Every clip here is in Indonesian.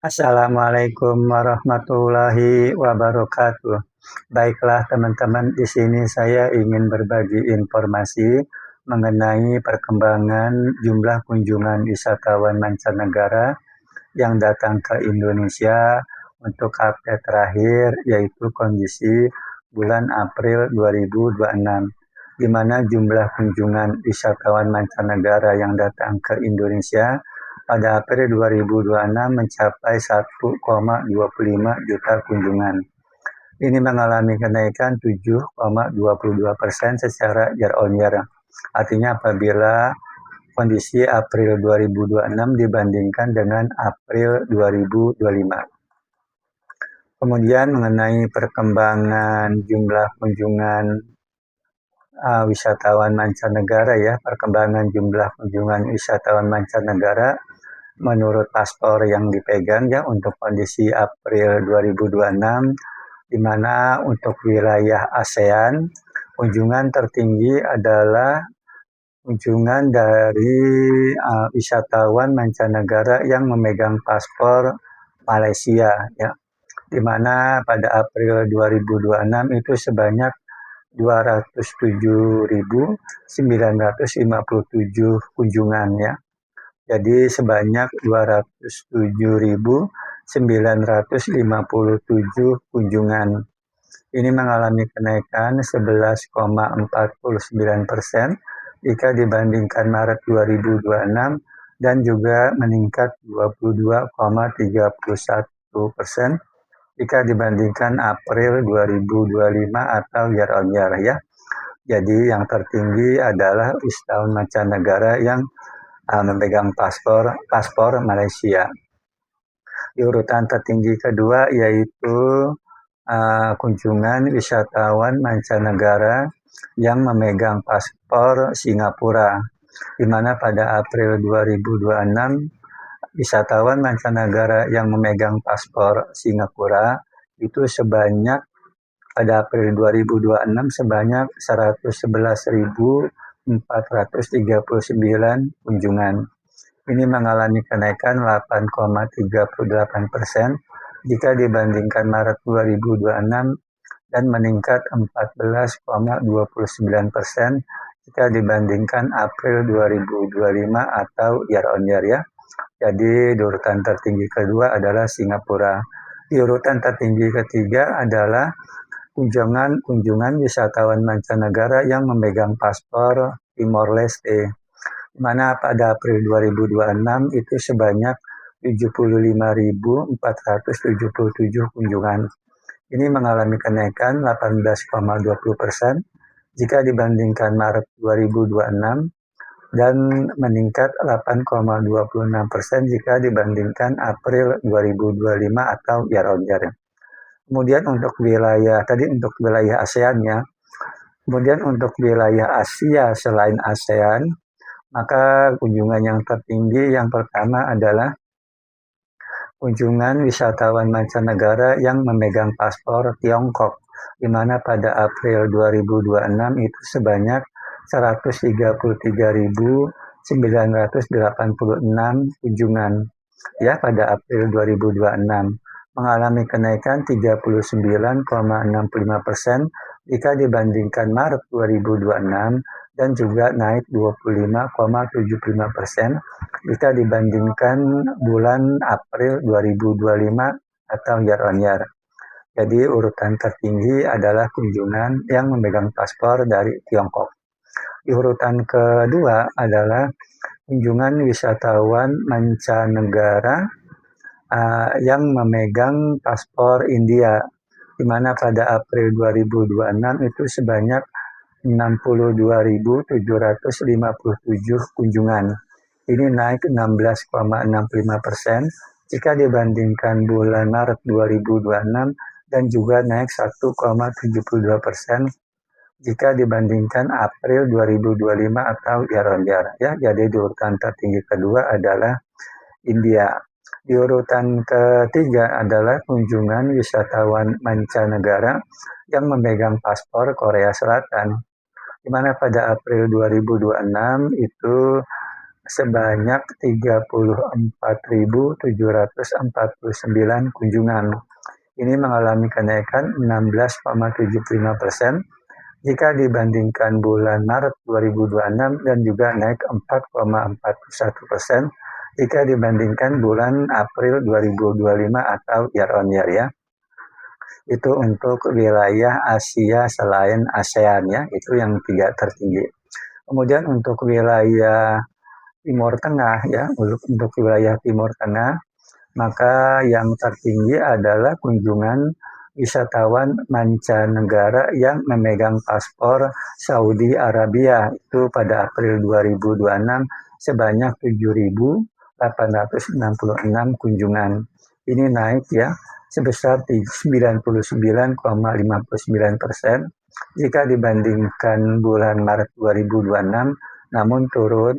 Assalamualaikum warahmatullahi wabarakatuh. Baiklah teman-teman, di sini saya ingin berbagi informasi mengenai perkembangan jumlah kunjungan wisatawan mancanegara yang datang ke Indonesia untuk update terakhir, yaitu kondisi bulan April 2026, di mana jumlah kunjungan wisatawan mancanegara yang datang ke Indonesia pada April 2026 mencapai 1,25 juta kunjungan. Ini mengalami kenaikan 7,22% secara year on year. Artinya apabila kondisi April 2026 dibandingkan dengan April 2025. Kemudian mengenai perkembangan jumlah kunjungan wisatawan mancanegara ya, perkembangan jumlah kunjungan wisatawan mancanegara menurut paspor yang dipegang ya untuk kondisi April 2026, di mana untuk wilayah ASEAN kunjungan tertinggi adalah kunjungan dari wisatawan mancanegara yang memegang paspor Malaysia ya, di mana pada April 2026 itu sebanyak 207.957 kunjungan ya. Jadi sebanyak 207.957 kunjungan. Ini mengalami kenaikan 11,49% jika dibandingkan Maret 2026 dan juga meningkat 22,31% jika dibandingkan April 2025 atau year on year ya. Jadi yang tertinggi adalah wisatawan mancanegara yang memegang paspor Malaysia. Di urutan tertinggi kedua yaitu kunjungan wisatawan mancanegara yang memegang paspor Singapura, di mana pada April 2026 wisatawan mancanegara yang memegang paspor Singapura itu sebanyak pada April 2026 sebanyak 111.439 kunjungan. Ini mengalami kenaikan 8,38% jika dibandingkan Maret 2026 dan meningkat 14,29% jika dibandingkan April 2025 atau year on year ya. Jadi di urutan tertinggi kedua adalah Singapura. Di urutan tertinggi ketiga adalah kunjungan wisatawan mancanegara yang memegang paspor Timor Leste, di mana pada April 2026 itu sebanyak 75.477 kunjungan. Ini mengalami kenaikan 18,20% jika dibandingkan Maret 2026 dan meningkat 8,26% jika dibandingkan April 2025 atau year on year. Kemudian untuk wilayah ASEAN ya. Kemudian untuk wilayah Asia selain ASEAN, maka kunjungan yang tertinggi yang pertama adalah kunjungan wisatawan mancanegara yang memegang paspor Tiongkok, di mana pada April 2026 itu sebanyak 133.986 kunjungan ya pada April 2026, mengalami kenaikan 39,65% jika dibandingkan Maret 2026 dan juga naik 25,75% jika dibandingkan bulan April 2025 atau year on year. Jadi urutan tertinggi adalah kunjungan yang memegang paspor dari Tiongkok. Di urutan kedua adalah kunjungan wisatawan mancanegara yang memegang paspor India, di mana pada April 2026 itu sebanyak 62.757 kunjungan. Ini naik 16,65% jika dibandingkan bulan Maret 2026 dan juga naik 1,72% jika dibandingkan April 2025 atau year on year ya. Jadi di urutan tertinggi kedua adalah India. Di urutan ketiga adalah kunjungan wisatawan mancanegara yang memegang paspor Korea Selatan, di mana pada April 2026 itu sebanyak 34.749 kunjungan. Ini mengalami kenaikan 16,75% jika dibandingkan bulan Maret 2026 dan juga naik 4,41% jika dibandingkan bulan April 2025 atau year on year ya. Itu untuk wilayah Asia selain ASEAN ya, itu yang 3 tertinggi. Kemudian untuk wilayah Timur Tengah ya, untuk wilayah Timur Tengah, maka yang tertinggi adalah kunjungan wisatawan mancanegara yang memegang paspor Saudi Arabia itu pada April 2026 sebanyak 7.866 kunjungan. Ini naik ya sebesar 99,59% jika dibandingkan bulan Maret 2026, namun turun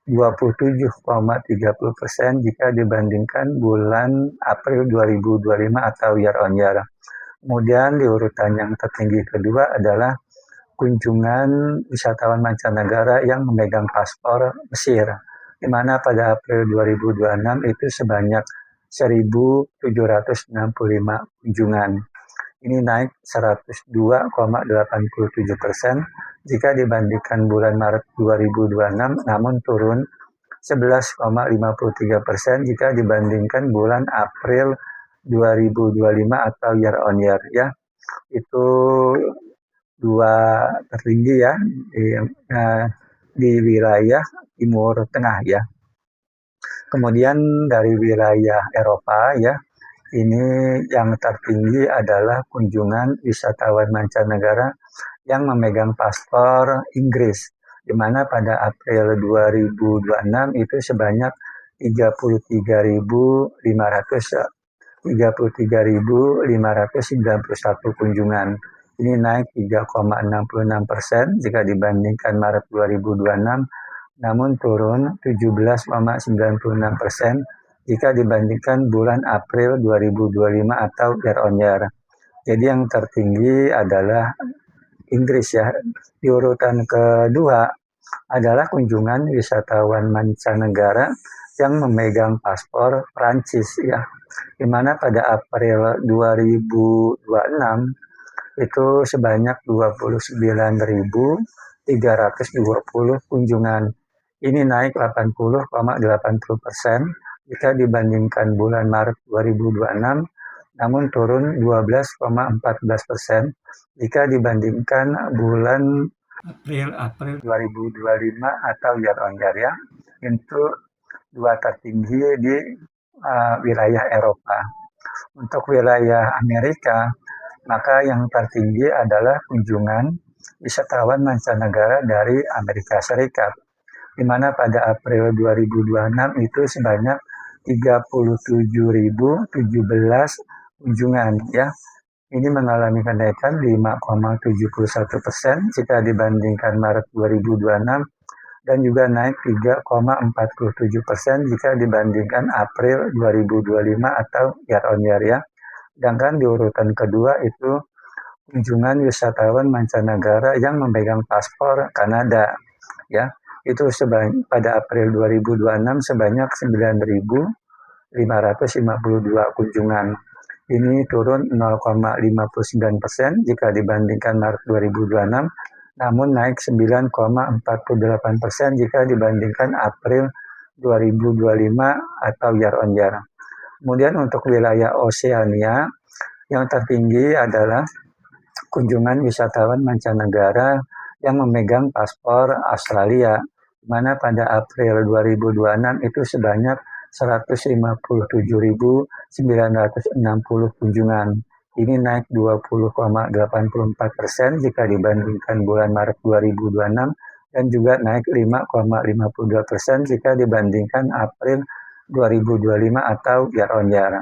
27,30% jika dibandingkan bulan April 2025 atau year on year. Kemudian di urutan yang tertinggi kedua adalah kunjungan wisatawan mancanegara yang memegang paspor Mesir, di mana pada April 2026 itu sebanyak 1.765 kunjungan. Ini naik 102,87% jika dibandingkan bulan Maret 2026, namun turun 11,53% jika dibandingkan bulan April 2025 atau year on year ya. Itu dua tertinggi ya di wilayah Timur Tengah ya. Kemudian dari wilayah Eropa ya, ini yang tertinggi adalah kunjungan wisatawan mancanegara yang memegang paspor Inggris, di mana pada April 2026 itu sebanyak 33.591 kunjungan. Ini naik 3,66% jika dibandingkan Maret 2026, namun turun 17,96% jika dibandingkan bulan April 2025 atau year on year. Jadi yang tertinggi adalah Inggris ya. Di urutan kedua adalah kunjungan wisatawan mancanegara yang memegang paspor Prancis ya. Di mana pada April 2026 itu sebanyak 29.320 kunjungan. Ini naik 80,80% jika dibandingkan bulan Maret 2026, namun turun 12,14% jika dibandingkan bulan April 2025 atau year on year ya. Itu dua tertinggi di wilayah Eropa. Untuk wilayah Amerika, maka yang tertinggi adalah kunjungan wisatawan mancanegara dari Amerika Serikat, di mana pada April 2026 itu sebanyak 37.017 kunjungan ya. Ini mengalami kenaikan 5,71% jika dibandingkan Maret 2026 dan juga naik 3,47% jika dibandingkan April 2025 atau year on year ya. Sedangkan di urutan kedua itu kunjungan wisatawan mancanegara yang memegang paspor Kanada ya. Itu pada April 2026 sebanyak 9.552 kunjungan. Ini turun 0,59% jika dibandingkan Maret 2026, namun naik 9,48% jika dibandingkan April 2025 atau year on year. Kemudian untuk wilayah Oseania, yang tertinggi adalah kunjungan wisatawan mancanegara yang memegang paspor Australia, di mana pada April 2026 itu sebanyak 157.960 kunjungan. Ini naik 20,84% jika dibandingkan bulan Maret 2026 dan juga naik 5,52% jika dibandingkan April 2025 atau year on year.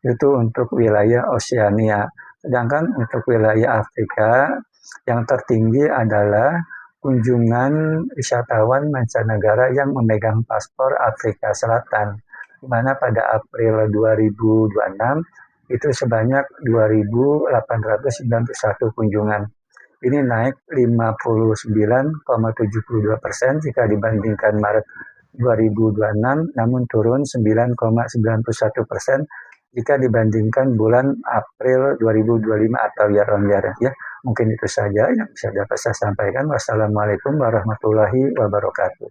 Itu untuk wilayah Oseania. Sedangkan untuk wilayah Afrika, yang tertinggi adalah kunjungan wisatawan mancanegara yang memegang paspor Afrika Selatan, di mana pada April 2026 itu sebanyak 2.891 kunjungan. Ini naik 59,72% jika dibandingkan Maret 2026 namun turun 9,91% jika dibandingkan bulan April 2025 atau year on year ya. Mungkin itu saja yang bisa dapat saya sampaikan. Wassalamualaikum warahmatullahi wabarakatuh.